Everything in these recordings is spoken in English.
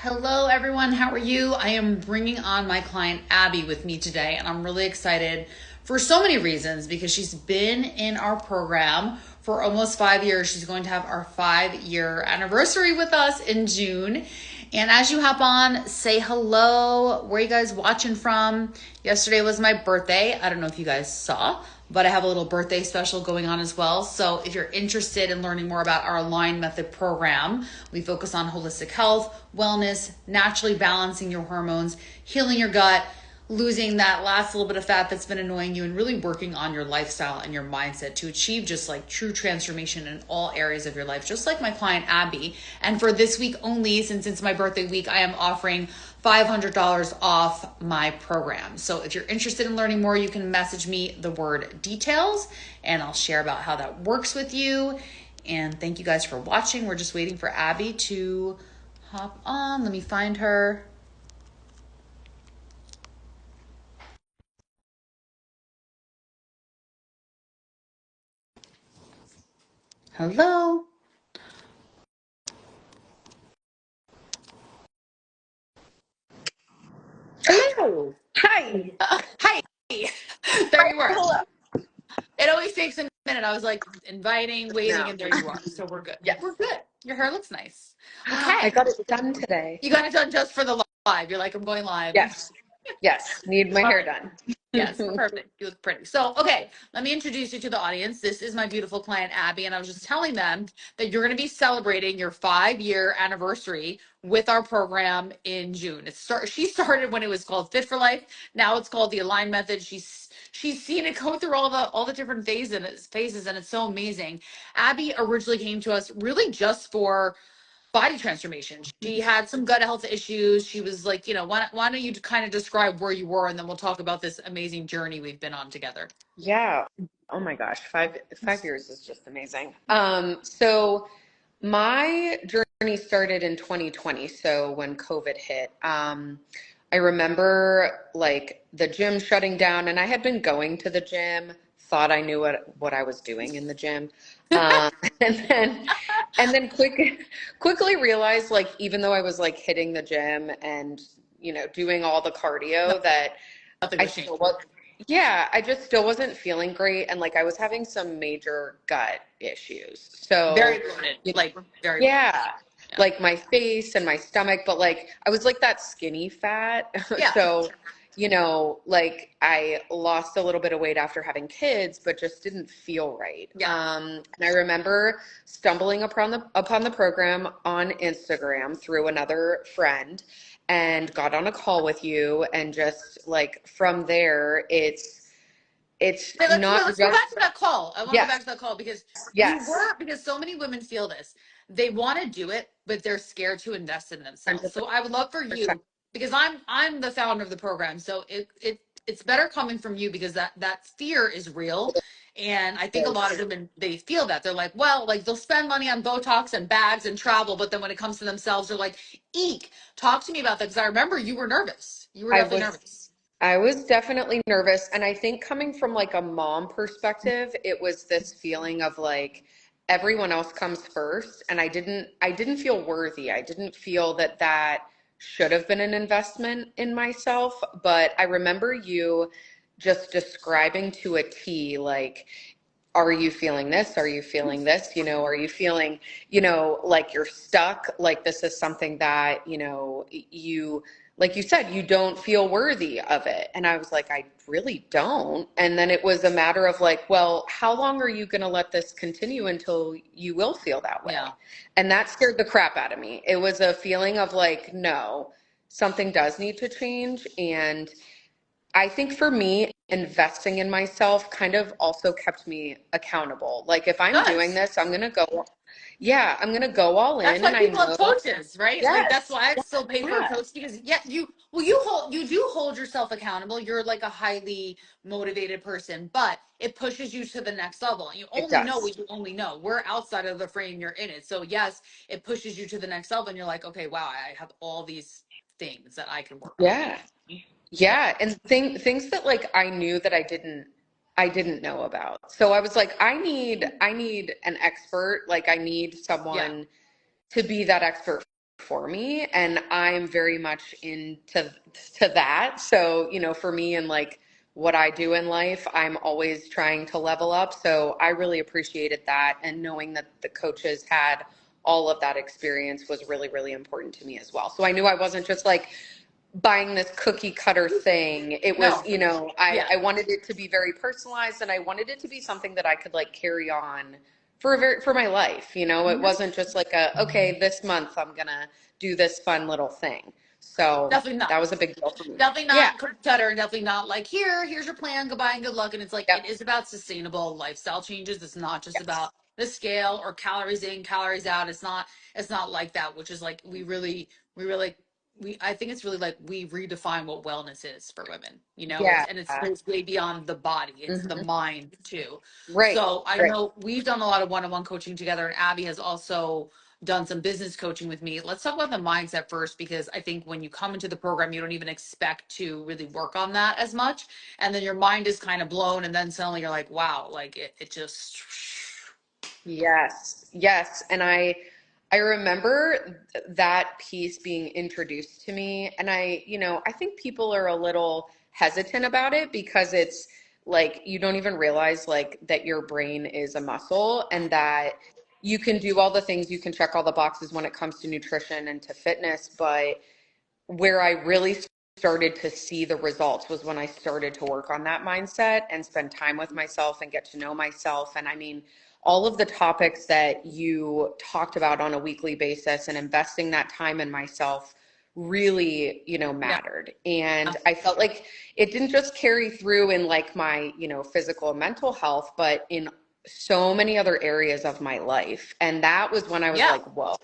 Hello, everyone. How are you? I am bringing on my client Abby with me today, and I'm really excited for so many reasons because she's been in our program for almost 5 years. She's going to have our 5 year anniversary with us in June. And as you hop on, say hello. Where are you guys watching from? Yesterday was my birthday. I don't know if you guys saw, but I have a little birthday special going on as well. So if you're interested in learning more about our Align Method program, we focus on holistic health, wellness, naturally balancing your hormones, healing your gut, losing that last little bit of fat that's been annoying you, and really working on your lifestyle and your mindset to achieve just like true transformation in all areas of your life, just like my client Abby. And for this week only, since it's my birthday week, I am offering $500 off my program. So if you're interested in learning more, you can message me the word details and I'll share about how that works with you. And thank you guys for watching. We're just waiting for Abby to hop on. Let me find her. Hello. Hello. Hi. Hi. There you were. Hello. It always takes a minute. I was like inviting, waiting, No. and there you are. So we're good. Yes. We're good. Your hair looks nice. I Okay. got it done today. You got it done just for the live. You're like, I'm going live. Yes. Yes. Need my hair done. Yes, perfect. You look pretty. So, okay, let me introduce you to the audience. This is my beautiful client, Abby, and I was just telling them that you're going to be celebrating your 5 year anniversary with our program in June. She started when it was called Fit for Life. Now it's called the Align Method. She's seen it go through all the different phases, and it's so amazing. Abby originally came to us really just for body transformation. She had some gut health issues. She was like, why don't you kind of describe where you were, and then we'll talk about this amazing journey we've been on together. Yeah. Oh my gosh. Five years is just amazing. So my journey started in 2020. So when COVID hit, I remember like the gym shutting down, and I had been going to the gym, thought I knew what I was doing in the gym. Um, and then quickly realized, like, even though I was like hitting the gym and, doing all the No, cardio, that nothing I was changed. still was, yeah, I just still wasn't feeling great. And like I was having some major gut issues. Very So, bloated, you- like very bloated. yeah, Yeah. like my face and my stomach, but like I was like that skinny fat. Yeah. So, like I lost a little bit of weight after having kids, but just didn't feel right. Yeah. And I remember stumbling upon the program on Instagram through another friend and got on a call with you, and just like from there it's Hey, not let's go just back to that call. I want to go yes, back to that call because yes, because so many women feel this. They want to do it, but they're scared to invest in themselves. So I would love for 100%. you, because I'm the founder of the program. So it's better coming from you, because that fear is real. And I think a lot of women, they feel that. They're like, well, like they'll spend money on Botox and bags and travel, but then when it comes to themselves, they're like, eek. Talk to me about that, because I remember you were nervous. You were I definitely was nervous. I was definitely nervous. And I think coming from like a mom perspective, it was this feeling of like everyone else comes first. And I didn't feel worthy. I didn't feel that should have been an investment in myself. But I remember you just describing to a T, like, are you feeling this? Are you feeling this? Are you feeling, like you're stuck? Like this is something that, like you said, you don't feel worthy of it. And I was like, I really don't. And then it was a matter of like, well, how long are you going to let this continue until you will feel that way? Yeah. And that scared the crap out of me. It was a feeling of like, no, something does need to change. And I think for me, investing in myself kind of also kept me accountable. Like if I'm doing Does. this, I'm gonna go all That's in, why and I people have know, coaches, right? Like that's yes, why I still pay for a yeah, coach, because you do hold yourself accountable. You're like a highly motivated person, but it pushes you to the next level. And you it only know does. what you only know. We're outside of the frame, you're in it. So yes, it pushes you to the next level, and you're like, okay, wow, I have all these things that I can work on. Yeah. Yeah. Yeah, and things that like I knew that I didn't know about. So I was like, I need an expert. Like I need Yeah. someone to be that expert for me, and I'm very much into that. So, for me and like what I do in life, I'm always trying to level up. So I really appreciated that, and knowing that the coaches had all of that experience was really, really important to me as well. So I knew I wasn't just like buying this cookie cutter thing. It was, No. Yeah. I wanted it to be very personalized, and I wanted it to be something that I could like carry on for my life. It Mhm. wasn't just like okay, this month I'm gonna do this fun little thing. So Definitely not. that was a big deal for me. Definitely Yeah. not cookie cutter, and definitely not like here's your plan, goodbye and good luck. And it's like Yep. it is about sustainable lifestyle changes. It's not just Yes. about the scale or calories in, calories out. It's not like that, which is like we I think it's really like we redefine what wellness is for women. Yeah. It's goes way beyond the body. It's the Hmm. mind too. Right. So I Right. know we've done a lot of one-on-one coaching together, and Abby has also done some business coaching with me. Let's talk about the mindset first, because I think when you come into the program, you don't even expect to really work on that as much. And then your mind is kind of blown. And then suddenly you're like, wow, like it just, Yes, yes. And I remember that piece being introduced to me, and I think people are a little hesitant about it because it's like you don't even realize like that your brain is a muscle, and that you can do all the things, you can check all the boxes when it comes to nutrition and to fitness, but where I really started to see the results was when I started to work on that mindset and spend time with myself and get to know myself. And I mean, all of the topics that you talked about on a weekly basis and investing that time in myself really, yeah, mattered. And I felt like it didn't just carry through in like my, physical and mental health, but in so many other areas of my life. And that was when I was yeah, like, whoa,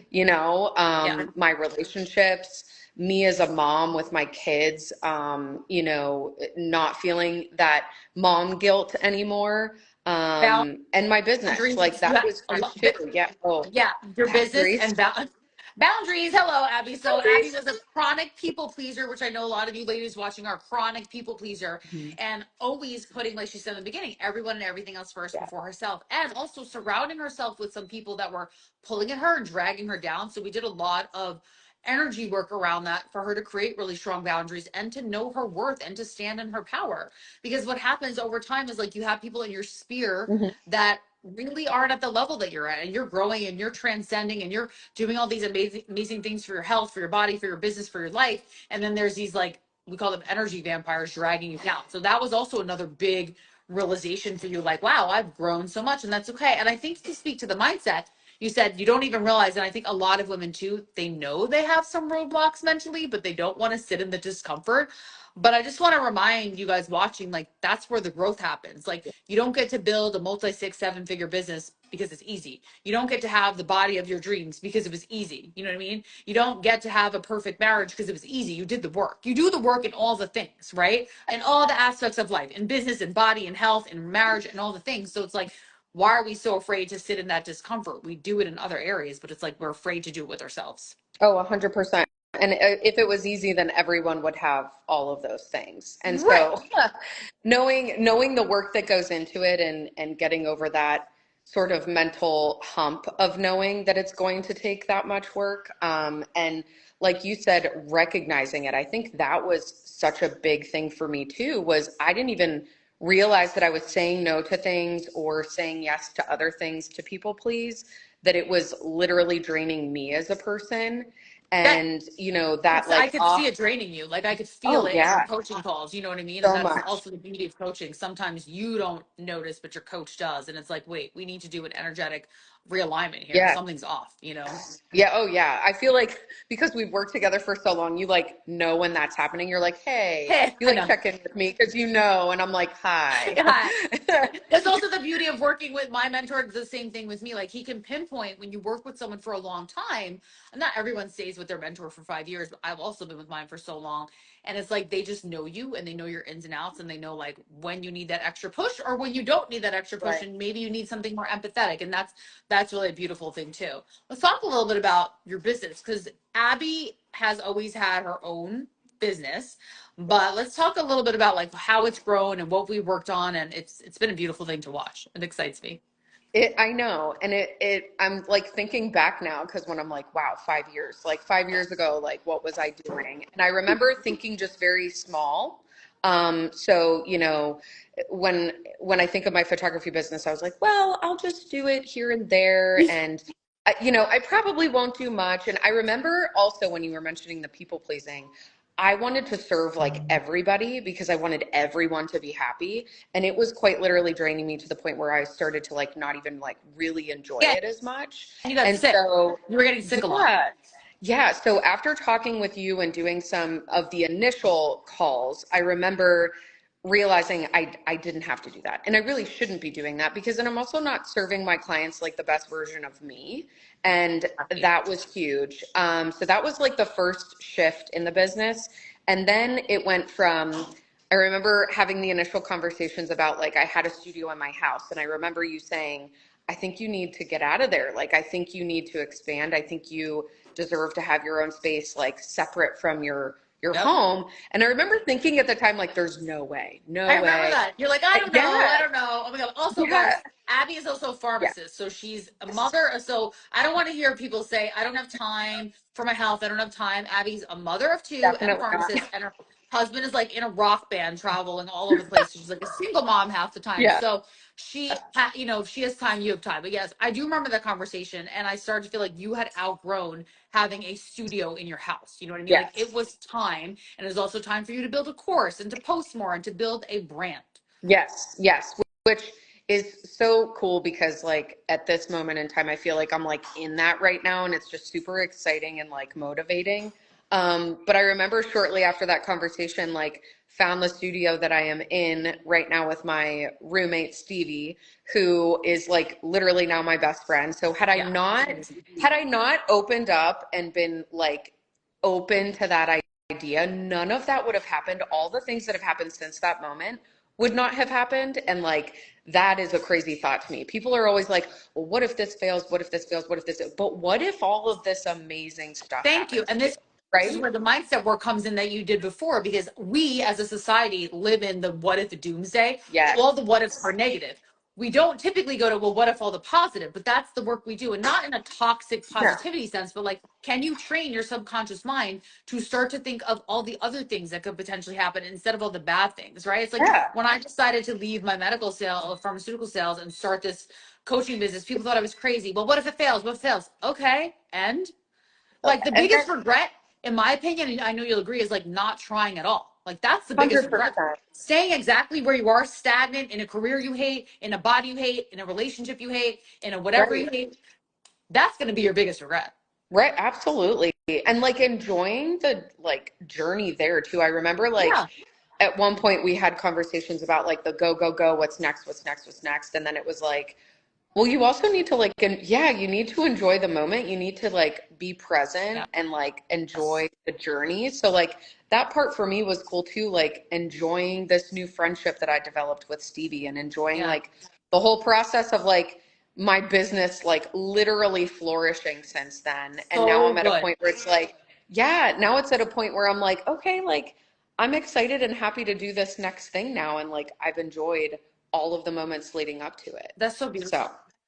yeah, my relationships, me as a mom with my kids, not feeling that mom guilt anymore. And my business, like boundaries. that was huge too. Yeah. Oh, Yeah, your business boundaries. and boundaries. Hello, Abby. So Abby Boundaries. was a chronic people pleaser, which I know a lot of you ladies watching are chronic people pleaser, Mhm. and always putting, like she said in the beginning, everyone and everything else first Yeah. before herself, and also surrounding herself with some people that were pulling at her and dragging her down. So we did a lot of energy work around that for her to create really strong boundaries and to know her worth and to stand in her power. Because what happens over time is like you have people in your sphere Hmm. that really aren't at the level that you're at, and you're growing and you're transcending and you're doing all these amazing things for your health, for your body, for your business, for your life. And then there's these, like, we call them energy vampires, dragging you down. So that was also another big realization for you, like, wow, I've grown so much, and that's okay. And I think to speak to the mindset, you said you don't even realize, and I think a lot of women too, they know they have some roadblocks mentally, but they don't want to sit in the discomfort. But I just want to remind you guys watching, like, that's where the growth happens. Like, you don't get to build a multi 6, 7 figure business because it's easy. You don't get to have the body of your dreams because it was easy. You know what I mean? You don't get to have a perfect marriage because it was easy. You did the work. You do the work in all the things, right? In all the aspects of life, in business, and body, and health, and marriage, and all the things. So it's like, why are we so afraid to sit in that discomfort? We do it in other areas, but it's like we're afraid to do it with ourselves. Oh, 100%. And if it was easy, then everyone would have all of those things. And Right. so knowing the work that goes into it, and getting over that sort of mental hump of knowing that it's going to take that much work. And like you said, recognizing it. I think that was such a big thing for me too, was I didn't even realize that I was saying no to things or saying yes to other things to people please, that it was literally draining me as a person. Yeah. And that I like could see off. it draining you. Like I could feel Oh it in our yeah, coaching calls. You know what I mean? And so that's much. also the beauty of coaching. Sometimes you don't notice, but your coach does. And it's like, wait, we need to do an energetic realignment here. Yeah. Something's off, you know? Yeah, oh yeah. I feel like because we've worked together for so long, you like know when that's happening. You're like, hey, Hey, you I like know. check in with me because and I'm like, hi. Yeah. That's also the beauty of working with my mentor. It's the same thing with me. Like he can pinpoint when you work with someone for a long time. And not everyone stays with their mentor for 5 years, but I've also been with mine for so long. And it's like they just know you and they know your ins and outs, and they know like when you need that extra push or when you don't need that extra push, Right. and maybe you need something more empathetic. And that's really a beautiful thing too. Let's talk a little bit about your business, because Abby has always had her own business, but let's talk a little bit about like how it's grown and what we worked on, and it's been a beautiful thing to watch. It excites me. I know. And I'm like thinking back now because when I'm like, wow, 5 years, like 5 years ago, like what was I doing? And I remember thinking just very small. So, when I think of my photography business, I was like, well, I'll just do it here and there. And, I probably won't do much. And I remember also when you were mentioning the people pleasing, I wanted to serve like everybody because I wanted everyone to be happy. And it was quite literally draining me to the point where I started to like not even like really enjoy Yeah, it as much. and you got And sick. so, You were getting sick a lot. yeah. Yeah. So after talking with you and doing some of the initial calls, I remember realizing I didn't have to do that. And I really shouldn't be doing that because then I'm also not serving my clients like the best version of me. And that was huge. So that was like the first shift in the business. And then it went from, I remember having the initial conversations about like, I had a studio in my house. And I remember you saying, I think you need to get out of there. Like, I think you need to expand. I think you deserve to have your own space, like separate from your Yep. home. And I remember thinking at the time, like, there's no way, I no remember way. that. You're like, I don't know. I Yeah, don't know. Oh my God. Also, yeah, guys, Abby is also a yeah, pharmacist. So she's a mother. So I don't want to hear people say, I don't have time for my health. I don't have time. Abby's a mother of two and a definitely not. pharmacist. And her husband is like in a rock band traveling all over the place. She's like a single mom half the time. Yeah, So if she has time, you have time. But yes, I do remember that conversation. And I started to feel like you had outgrown having a studio in your house. You know what I mean? Like it yes. was time. And it was also time for you to build a course and to post more and to build a brand. Yes, yes, which is so cool because like at this moment in time, I feel like I'm like in that right now and it's just super exciting and like motivating. But I remember shortly after that conversation, like found the studio that I am in right now with my roommate Stevie, who is like literally now my best friend. So Yeah. had I not opened up and been like open to that idea, none of that would have happened. All the things that have happened since that moment would not have happened. And like, that is a crazy thought to me. People are always like, well, what if this fails? What if this fails? What if this, but what if all of this amazing stuff Thank you. happens And to you? this is Right? where the mindset work comes in that you did before, because we as a society live in the what if doomsday. Yes. All the what ifs are negative. We don't typically go to, well, what if all the positive? But that's the work we do. And not in a toxic Yeah. positivity sense, but like, can you train your subconscious mind to start to think of all the other things that could potentially happen instead of all the bad things, right? It's like Yeah. when I decided to leave my medical sale, pharmaceutical sales, and start this coaching business, people thought I was crazy. Well, what if it fails? What if it fails? Okay. And like the And then biggest regret, in my opinion, and I know you'll agree, is like not trying at all. Like that's the biggest regret. 100%. Staying exactly where you are, stagnant in a career you hate, in a body you hate, in a relationship you hate, in a whatever you Right. hate. That's going to be your biggest regret. Right. Absolutely. And like enjoying the like journey there too. I remember like Yeah. at one point we had conversations about like the go, go, go, what's next, what's next, what's next. And then it was like, well, you also need to like, and yeah, you need to enjoy the moment. You need to like be present Yeah. and like Yes. enjoy the journey. So like that part for me was cool too, like enjoying this new friendship that I developed with Stevie and enjoying Yeah. like the whole process of like my business like literally flourishing since then. And now So I'm at a good. point where it's like, yeah, now it's at a point where I'm like, okay, like I'm excited and happy to do this next thing now. And like I've enjoyed all of the moments leading up to it. That's so beautiful.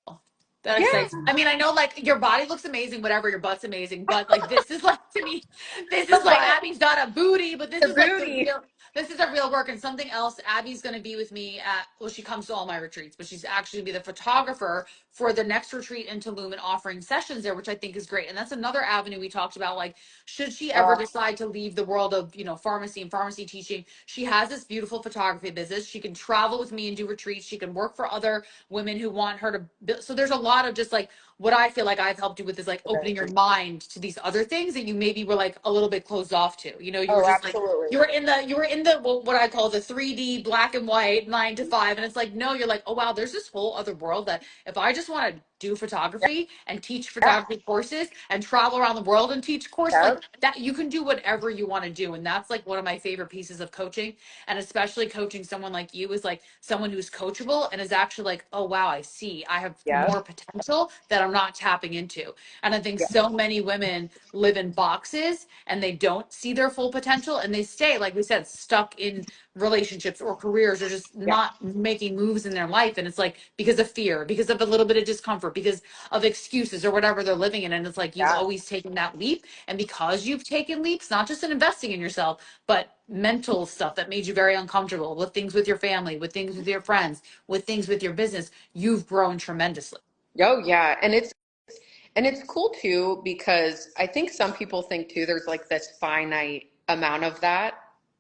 So That yeah, excites me. I mean, I know like your body looks amazing, whatever, your butt's amazing, but like this is like to me, this the is like butt, Abby's got a booty, but this the is like the booty. real, this is a real work. And something else, Abby's gonna be with me at, well, she comes to all my retreats, but she's actually gonna be the photographer for the next retreat in Tulum and offering sessions there, which I think is great. And that's another avenue we talked about. Like, should she ever Uh, decide to leave the world of, pharmacy and pharmacy teaching, she has this beautiful photography business. She can travel with me and do retreats. She can work for other women who want her to build. So there's a lot of just like what I feel like I've helped you with is like opening your mind to these other things that you maybe were like a little bit closed off to. You were oh, just like absolutely. you were in the what I call the 3D black and white 9 to 5, and it's like no, you're like, oh wow, there's this whole other world that if I just want to do Yep. photography and teach Yeah. photography courses and travel around the world and teach course like Yep. that. You can do whatever you want to do. And that's like one of my favorite pieces of coaching. And especially coaching someone like you is like someone who's coachable and is actually like, oh, wow, I see I have Yep. more potential that I'm not tapping into. And I think Yep. so many women live in boxes and they don't see their full potential and they stay, like we said, stuck in relationships or careers or just Yep. not making moves in their life. And it's like because of fear, because of a little bit of discomfort, because of excuses or whatever they're living in. And it's like you've Yeah. always taken that leap. And because you've taken leaps, not just in investing in yourself, but mental stuff that made you very uncomfortable with things with your family, with things with your friends, with things with your business, you've grown tremendously. Oh yeah. And it's cool too because I think some people think too there's like this finite amount of that,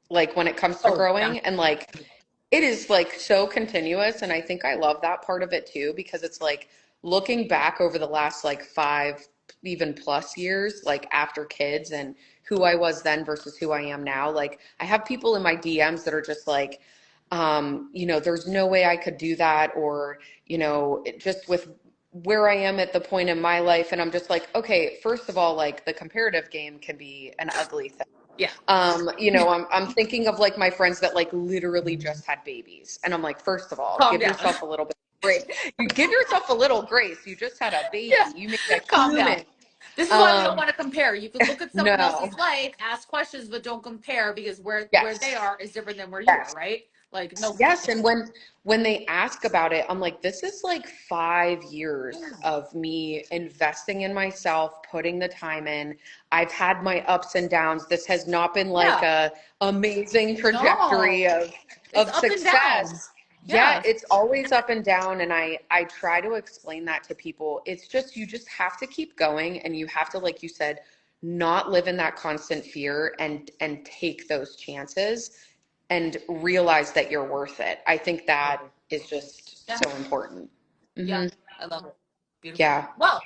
like when it comes to Oh, yeah. growing, and like it is like so continuous. And I think I love that part of it too because it's like looking back over the last like 5 even plus years, like after kids, and who I was then versus who I am now. Like I have people in my DMs that are just like, there's no way I could do that, or just with where I am at the point in my life. And I'm just like, okay, first of all, like the comparative game can be an ugly thing. Yeah. I'm thinking of like my friends that like literally just had babies. And I'm like, first of all, Calm give down. yourself a little bit of grace. You give yourself a little grace. You just had a Yeah. baby. You made a Calm down. human. This is why we don't Um, want to compare. You can look at someone no. else's life, ask questions, but don't compare because where they Yes. are is different than where you are, Yes. right? Like no. Yes, and when they ask about it, I'm like, this is like 5 years Yeah. of me investing in myself, putting the time in. I've had my ups and downs. This has not been like Yeah. a amazing trajectory No. It's of up and down. success. Yeah, Yeah. it's always up and down, and I try to explain that to people. It's just you just have to keep going, and you have to, like you said, not live in that constant fear and take those chances and realize that you're worth it. I think that is just Yeah. so important. Yeah. Hmm. I love it. Beautiful. Yeah. Well,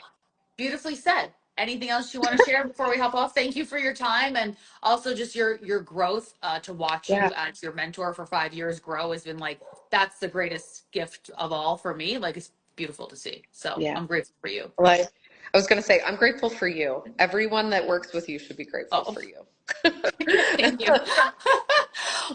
beautifully said. Anything else you want to share before we hop off? Thank you for your time and also just your growth. To watch Yeah. you as your mentor for 5 years grow has been like that's the greatest gift of all for me. Like it's beautiful to see. So Yeah. I'm grateful for you. Like I was going to say, I'm grateful for you. Everyone that works with you should be grateful Oh, for you. thank you.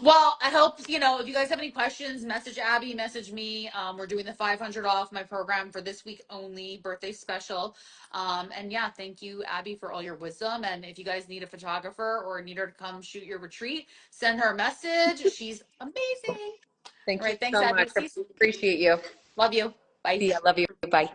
Well, I hope, if you guys have any questions, message Abby, message me. We're doing the 500 off my program for this week only, birthday special. And yeah, thank you, Abby, for all your wisdom. And if you guys need a photographer or need her to come shoot your retreat, send her a message. She's amazing. All Thank you right. Thanks, so Abby. much. See you soon. Appreciate you. Love you. Bye. See ya. Love you. Bye.